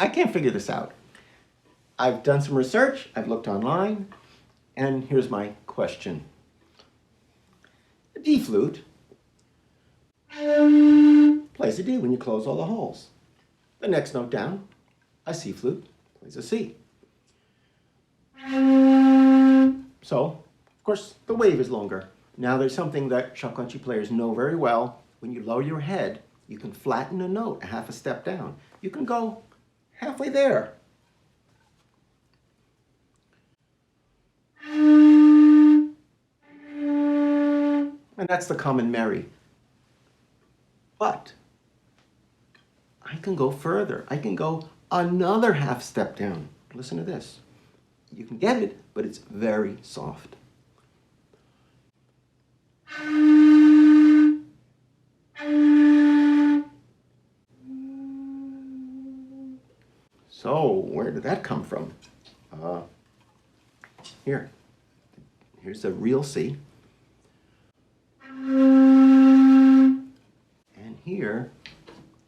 I can't figure this out. I've done some research, I've looked online, and here's my question. A D flute plays a D when you close all the holes. The next note down, a C flute plays a C. So, of course, the wave is longer. Now there's something that shakuhachi players know very well. When you lower your head, you can flatten a note a half a step down. You can go halfway there. And that's the common merry. But I can go further. I can go another half step down. Listen to this. You can get it, but it's very soft. So, where did that come from? Here's a real C. And here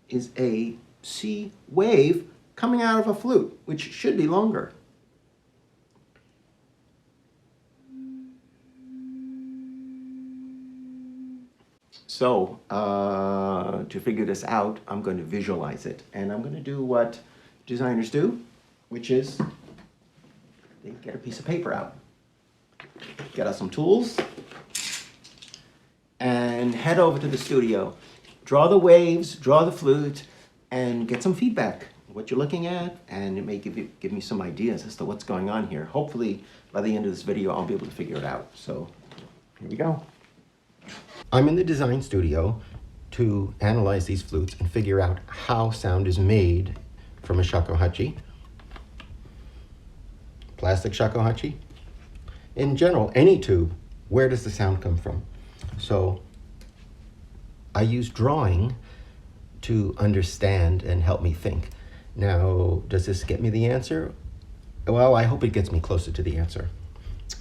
is a C wave coming out of a flute, which should be longer. So, to figure this out, I'm going to visualize it. And I'm going to do what designers do, which is they get a piece of paper out, get out some tools, and head over to the studio. Draw the waves, draw the flute, and get some feedback, what you're looking at, and it may give me some ideas as to what's going on here. Hopefully, by the end of this video, I'll be able to figure it out. So, here we go. I'm in the design studio to analyze these flutes and figure out how sound is made from a shakuhachi. Plastic shakuhachi. In general, any tube, where does the sound come from? So I use drawing to understand and help me think. Now, does this get me the answer? Well, I hope it gets me closer to the answer.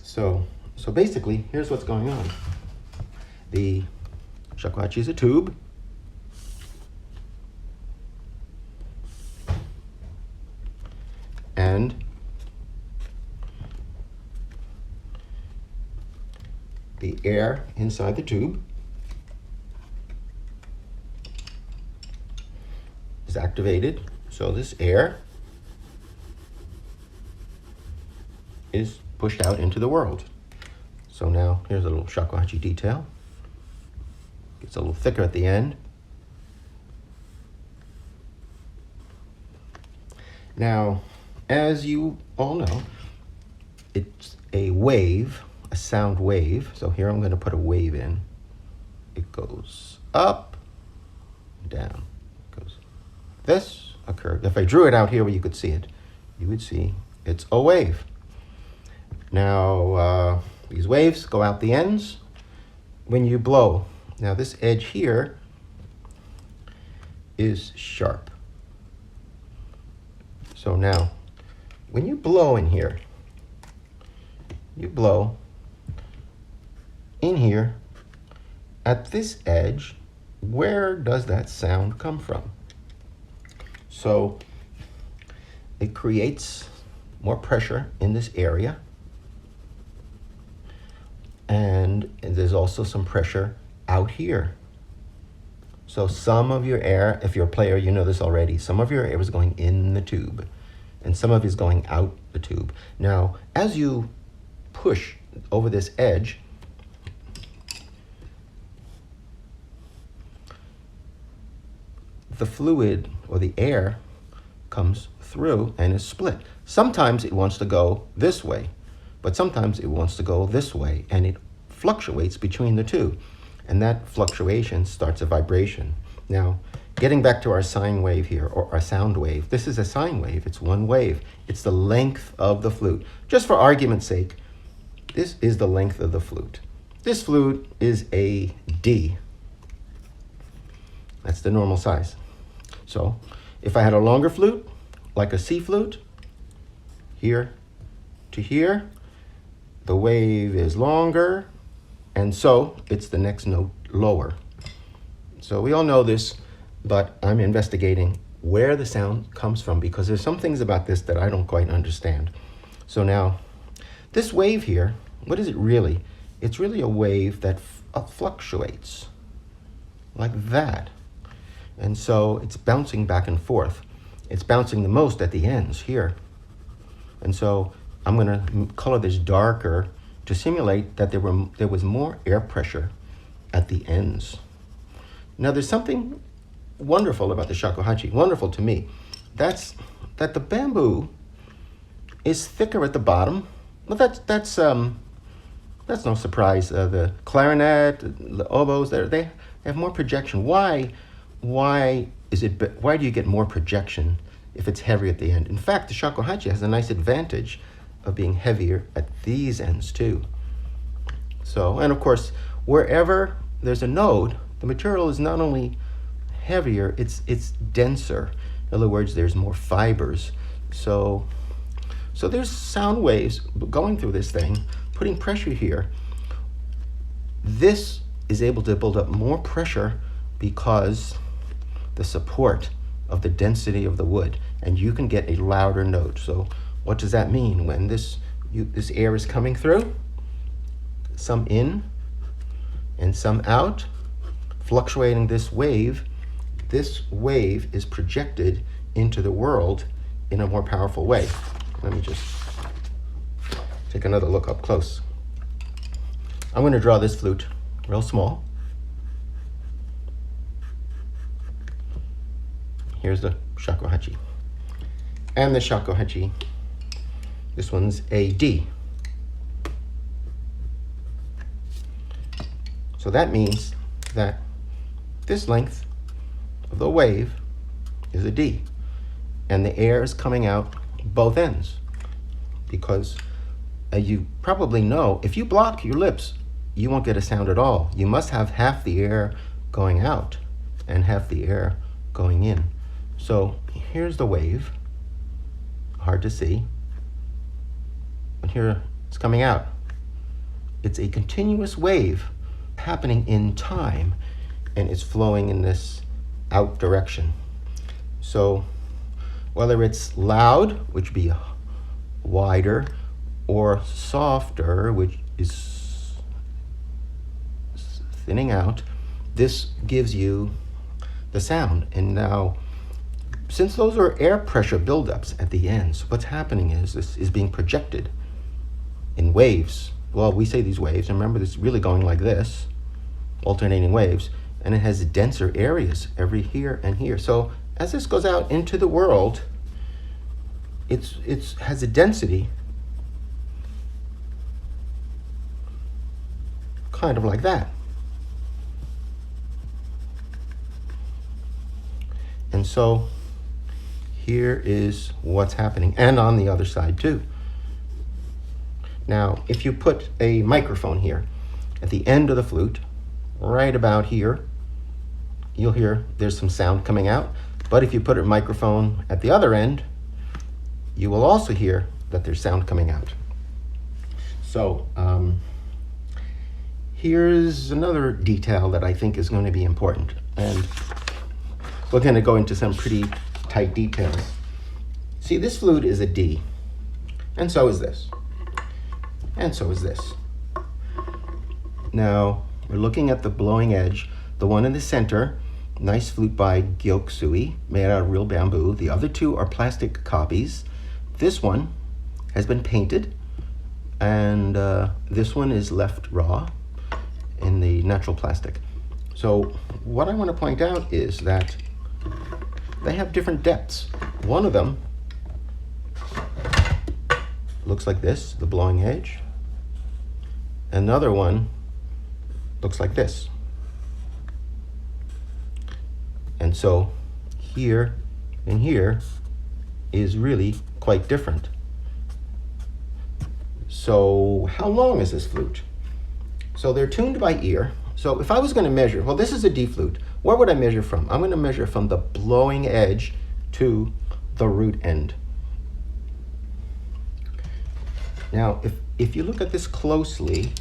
So basically, here's what's going on. The shakuhachi is a tube. And the air inside the tube is activated. So this air is pushed out into the world. So now here's a little shakuhachi detail. Gets a little thicker at the end. Now, as you all know, it's a wave, a sound wave. So here I'm going to put a wave in. It goes up, down. It goes this, a curve. If I drew it out here where you could see it, you would see it's a wave. Now, these waves go out the ends when you blow. Now this edge here is sharp. So now, when you blow in here, you blow in here at this edge, where does that sound come from? So it creates more pressure in this area. And there's also some pressure out here. So some of your air, if you're a player, you know this already, some of your air is going in the tube and some of it is going out the tube. Now, as you push over this edge, the fluid or the air comes through and is split. Sometimes it wants to go this way, but sometimes it wants to go this way, and it fluctuates between the two. And that fluctuation starts a vibration. Now, getting back to our sine wave here, or our sound wave, this is a sine wave, it's one wave. It's the length of the flute. Just for argument's sake, this is the length of the flute. This flute is a D. That's the normal size. So, if I had a longer flute, like a C flute, here to here, the wave is longer, and so it's the next note lower. So we all know this, but I'm investigating where the sound comes from, because there's some things about this that I don't quite understand. So now, this wave here, what is it really? It's really a wave that fluctuates like that. And so it's bouncing back and forth. It's bouncing the most at the ends here. And so I'm going to color this darker to simulate that there was more air pressure at the ends. Now there's something wonderful about the shakuhachi, wonderful to me. That's that the bamboo is thicker at the bottom. Well, that's no surprise. The clarinet, the oboes, they have more projection. Why do you get more projection if it's heavier at the end? In fact, the shakuhachi has a nice advantage of being heavier at these ends too. So, and of course, wherever there's a node, the material is not only heavier, it's denser. In other words, there's more fibers. So there's sound waves going through this thing, putting pressure here. This is able to build up more pressure because the support of the density of the wood, and you can get a louder note. So what does that mean? When this air is coming through, some in and some out, fluctuating this wave is projected into the world in a more powerful way. Let me just take another look up close. I'm going to draw this flute real small. Here's the shakuhachi. And the shakuhachi, this one's a D. So that means that this length of the wave is a D. And the air is coming out both ends. Because you probably know, if you block your lips, you won't get a sound at all. You must have half the air going out and half the air going in. So here's the wave, hard to see, and here it's coming out. It's a continuous wave happening in time, and it's flowing in this out direction. So whether it's loud, which would be wider, or softer, which is thinning out, this gives you the sound. And now, since those are air pressure buildups at the ends, what's happening is this is being projected in waves. Well, we say these waves, and remember this is really going like this, alternating waves, and it has denser areas every here and here. So as this goes out into the world, it has a density kind of like that. And so here is what's happening, and on the other side too. Now, if you put a microphone here at the end of the flute, right about here, you'll hear there's some sound coming out. But if you put a microphone at the other end, you will also hear that there's sound coming out. So here's another detail that I think is going to be important. And we're going to go into some pretty tight details. See, this flute is a D, and so is this, and so is this. Now, we're looking at the blowing edge, the one in the center, nice flute by Gyokusui, made out of real bamboo. The other two are plastic copies. This one has been painted, and this one is left raw in the natural plastic. So what I want to point out is that they have different depths. One of them looks like this, the blowing edge. Another one looks like this. And so here and here is really quite different. So how long is this flute? So they're tuned by ear. So if I was going to measure, well, this is a D flute. Where would I measure from? I'm going to measure from the blowing edge to the root end. Now, if you look at this closely,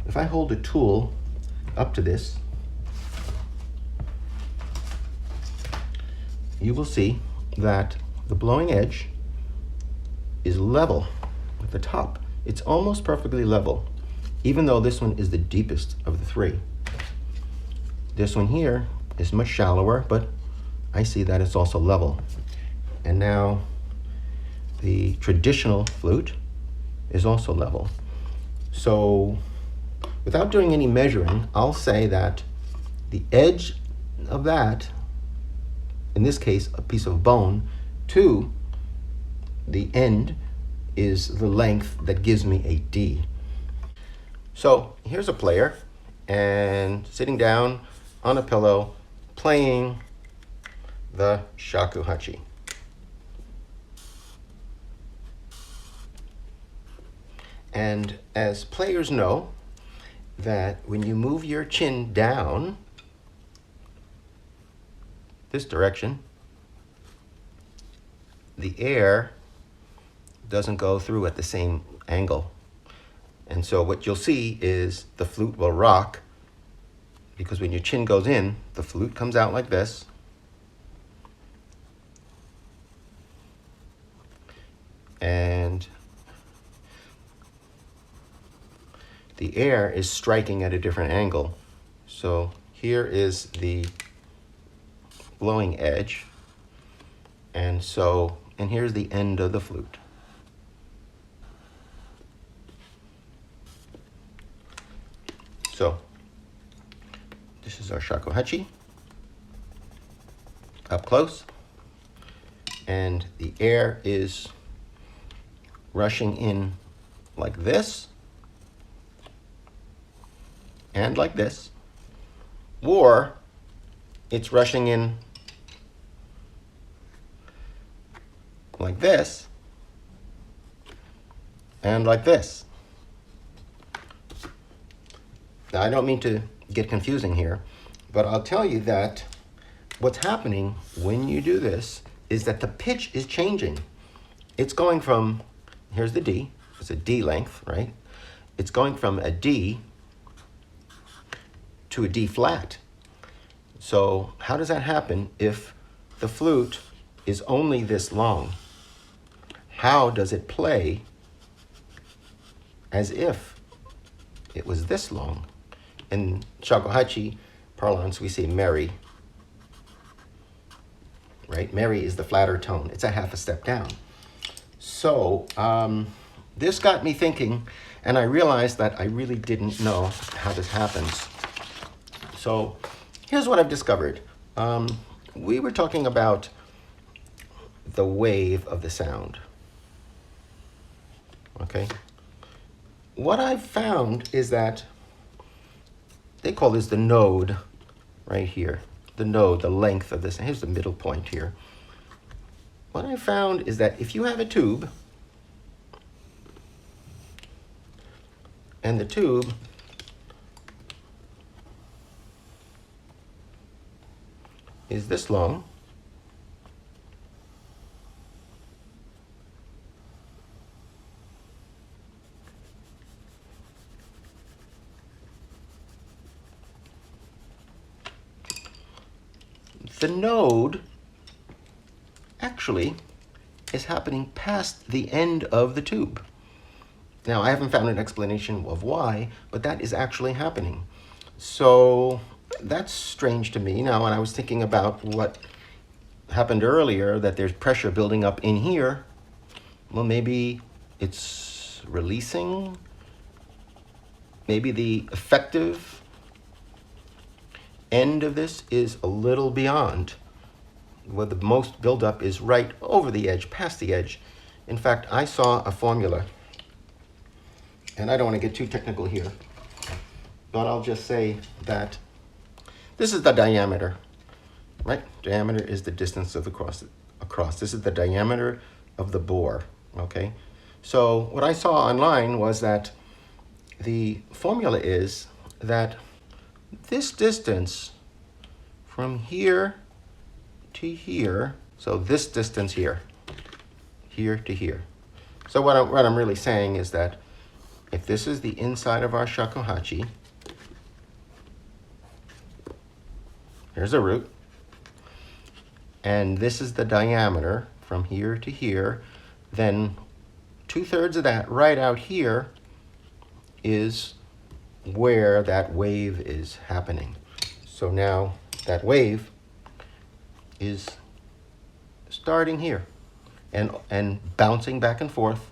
if I hold a tool up to this, you will see that the blowing edge is level at the top. It's almost perfectly level, even though this one is the deepest of the three. This one here is much shallower, but I see that it's also level. And now the traditional flute is also level. So without doing any measuring, I'll say that the edge of that, in this case a piece of bone, to the end is the length that gives me a D. So here's a player and sitting down on a pillow playing the shakuhachi. And as players know, that when you move your chin down this direction, the air doesn't go through at the same angle. And so what you'll see is the flute will rock, because when your chin goes in, the flute comes out like this. And the air is striking at a different angle. So here is the blowing edge. And here's the end of the flute. So this is our shakuhachi up close, and the air is rushing in like this and like this, or it's rushing in like this and like this. Now, I don't mean to get confusing here, but I'll tell you that what's happening when you do this is that the pitch is changing. It's going from, here's the D, it's a D length, right? It's going from a D to a D flat. So how does that happen if the flute is only this long? How does it play as if it was this long? In shakuhachi parlance, we say merry, right? Merry is the flatter tone. It's a half a step down. So this got me thinking, and I realized that I really didn't know how this happens. So here's what I've discovered. We were talking about the wave of the sound, okay? What I've found is that they call this the node right here. The node, the length of this. Here's the middle point here. What I found is that if you have a tube, and the tube is this long, the node actually is happening past the end of the tube. Now, I haven't found an explanation of why, but that is actually happening. So that's strange to me. Now, when I was thinking about what happened earlier, that there's pressure building up in here, well, maybe it's releasing. Maybe the effective end of this is a little beyond, where the most buildup is right over the edge, past the edge. In fact, I saw a formula, and I don't want to get too technical here, but I'll just say that this is the diameter, right? Diameter is the distance of the across. This is the diameter of the bore, okay? So what I saw online was that the formula is that this distance from here to here, so this distance here to here. So what I'm really saying is that if this is the inside of our shakuhachi, here's a root, and this is the diameter from here to here, then 2/3 of that right out here is where that wave is happening. So now that wave is starting here and bouncing back and forth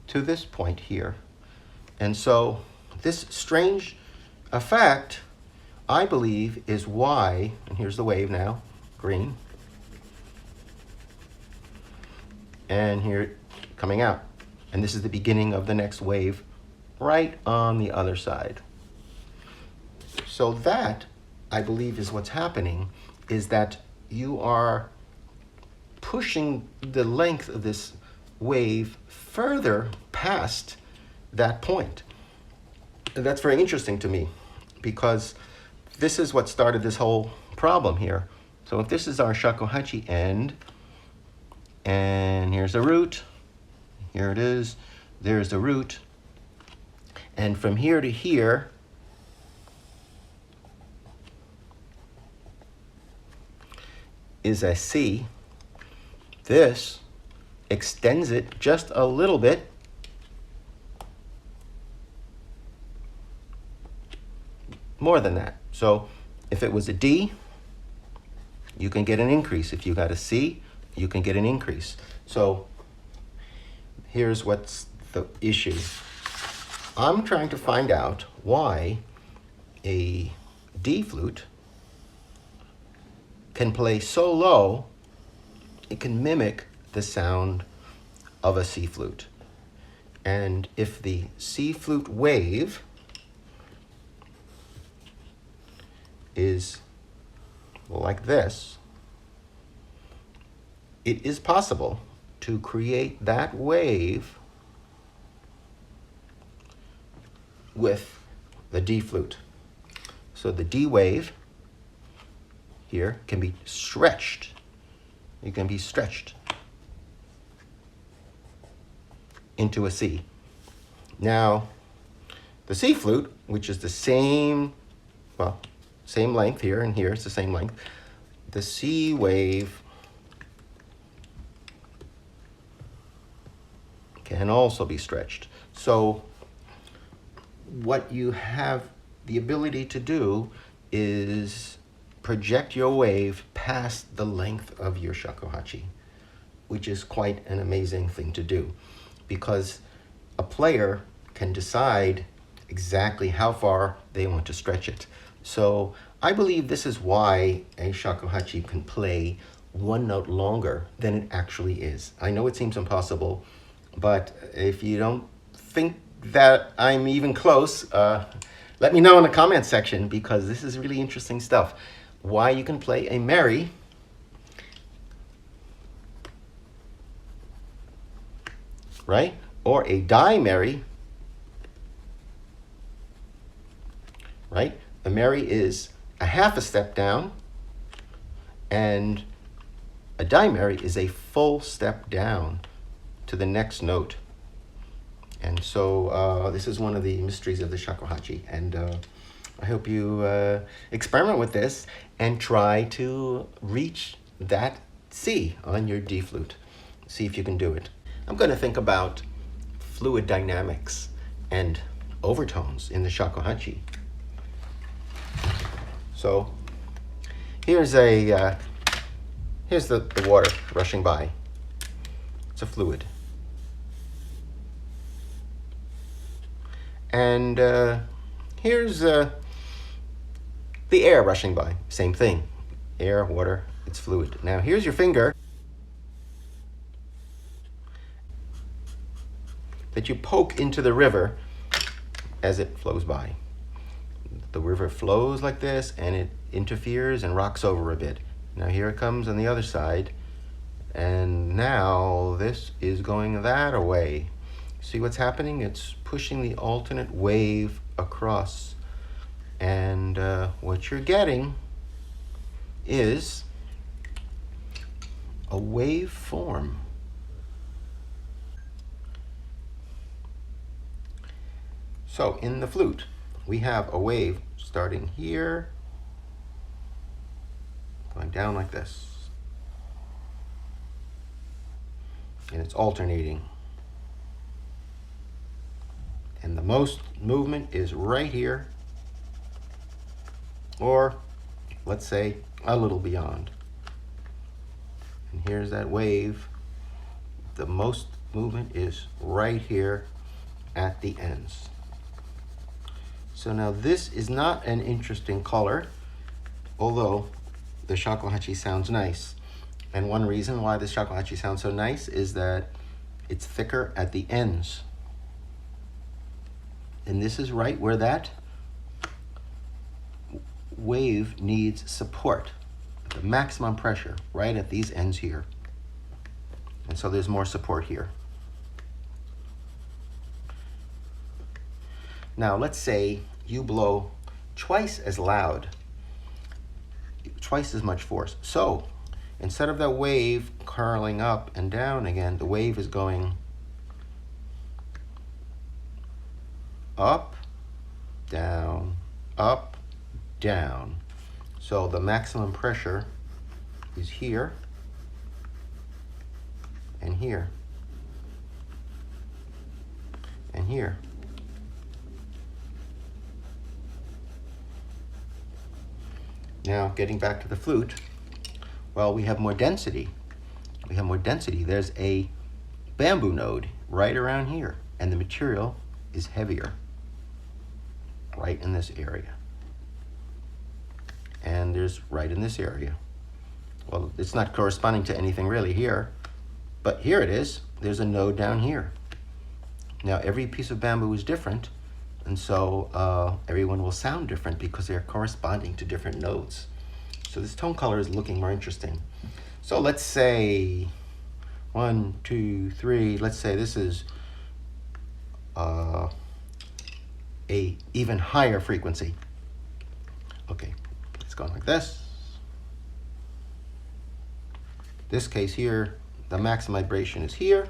to this point here. And so this strange effect, I believe, is why, and here's the wave now, green, and here coming out. And this is the beginning of the next wave right on the other side. So that, I believe, is what's happening, is that you are pushing the length of this wave further past that point. And that's very interesting to me, because this is what started this whole problem here. So if this is our shakuhachi end, and here's the root, here it is, there's the root, and from here to here, is a C. This extends it just a little bit, more than that. So if it was a D, you can get an increase. If you got a C, you can get an increase. So here's what's the issue. I'm trying to find out why a D flute can play so low it can mimic the sound of a C flute. And if the C flute wave is like this, it is possible to create that wave with the D flute. So the D wave here can be stretched. It can be stretched into a C. Now, the C flute, which is the same, well, same length here and here, it's the same length. The C wave can also be stretched. So what you have the ability to do is project your wave past the length of your shakuhachi, which is quite an amazing thing to do, because a player can decide exactly how far they want to stretch it. So I believe this is why a shakuhachi can play one note longer than it actually is. I know it seems impossible, but if you don't think that I'm even close, let me know in the comment section, because this is really interesting stuff. Why you can play a merry right, or a die merry, right? A merry is a half a step down, and a die merry is a full step down to the next note. And so this is one of the mysteries of the shakuhachi, and I hope you experiment with this and try to reach that C on your D flute. See if you can do it. I'm going to think about fluid dynamics and overtones in the shakuhachi. So here's the water rushing by. It's a fluid. And here's the air rushing by. Same thing. Air, water, it's fluid. Now here's your finger that you poke into the river as it flows by. The river flows like this, and it interferes and rocks over a bit. Now here it comes on the other side, and now this is going that way. See what's happening? It's pushing the alternate wave across, and what you're getting is a wave form. So in the flute, we have a wave starting here, going down like this. and it's alternating. And the most movement is right here, or let's say a little beyond. And here's that wave. The most movement is right here at the ends. So now this is not an interesting color, although the shakuhachi sounds nice. And one reason why the shakuhachi sounds so nice is that it's thicker at the ends. And this is right where that wave needs support, the maximum pressure, right at these ends here. And so there's more support here. Now let's say you blow twice as loud, twice as much force. So instead of that wave curling up and down again, the wave is going up, down, up, down. So the maximum pressure is here and here and here. Now, getting back to the flute, well, we have more density. We have more density. There's a bamboo node right around here, and the material is heavier right in this area. And there's right in this area. Well, it's not corresponding to anything really here, but here it is. There's a node down here. Now, every piece of bamboo is different, and so everyone will sound different because they're corresponding to different nodes. So this tone color is looking more interesting. So let's say 1, 2, 3. Let's say this is a even higher frequency. Okay, it's going like this. This case here, the maximum vibration is here,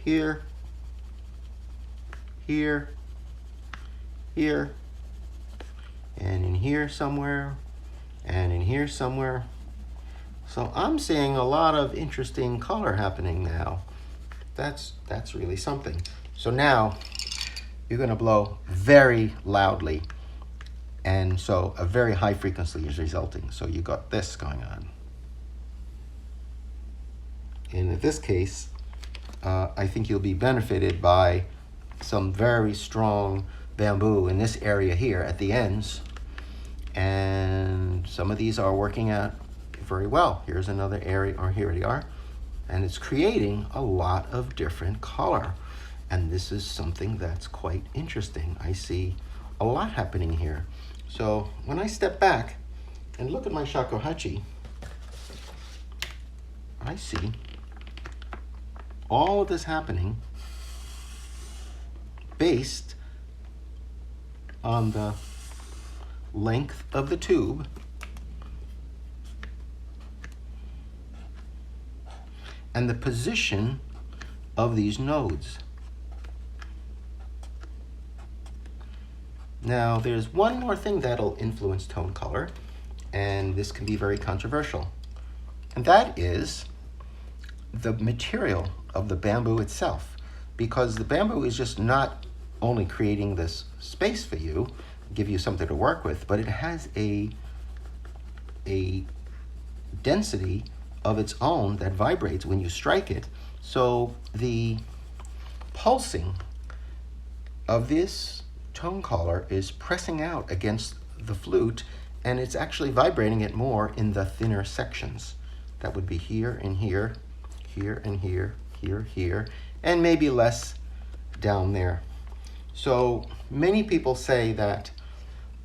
here, here, here, and in here somewhere, and in here somewhere. So I'm seeing a lot of interesting color happening now. That's really something. So now you're going to blow very loudly, and so a very high frequency is resulting. So you got this going on. And in this case, I think you'll be benefited by some very strong bamboo in this area here at the ends. And some of these are working out very well. Here's another area, or here they are. And it's creating a lot of different color. And this is something that's quite interesting. I see a lot happening here. So when I step back and look at my shakuhachi, I see all of this happening based on the length of the tube and the position of these nodes. Now, there's one more thing that'll influence tone color, and this can be very controversial, and that is the material of the bamboo itself, because the bamboo is just not only creating this space for you, give you something to work with, but it has a density of its own that vibrates when you strike it. So the pulsing of this tone color is pressing out against the flute, and it's actually vibrating it more in the thinner sections. That would be here and here, here and here, here, here, and maybe less down there. So many people say that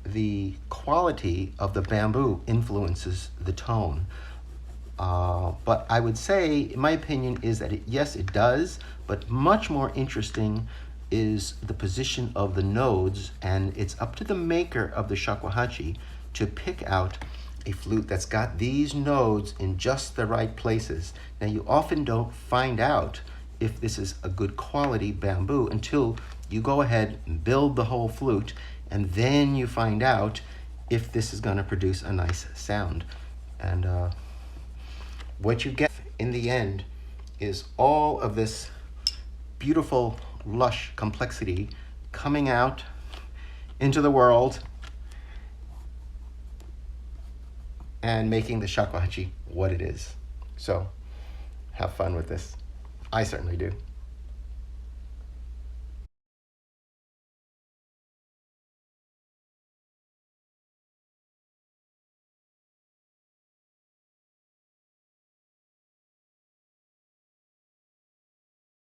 the quality of the bamboo influences the tone. But I would say, my opinion is that yes, it does, but much more interesting is the position of the nodes, and it's up to the maker of the shakuhachi to pick out a flute that's got these nodes in just the right places. Now, you often don't find out if this is a good quality bamboo until you go ahead and build the whole flute, and then you find out if this is going to produce a nice sound. And what you get in the end is all of this beautiful, lush complexity coming out into the world and making the shakuhachi what it is. So have fun with this. I certainly do.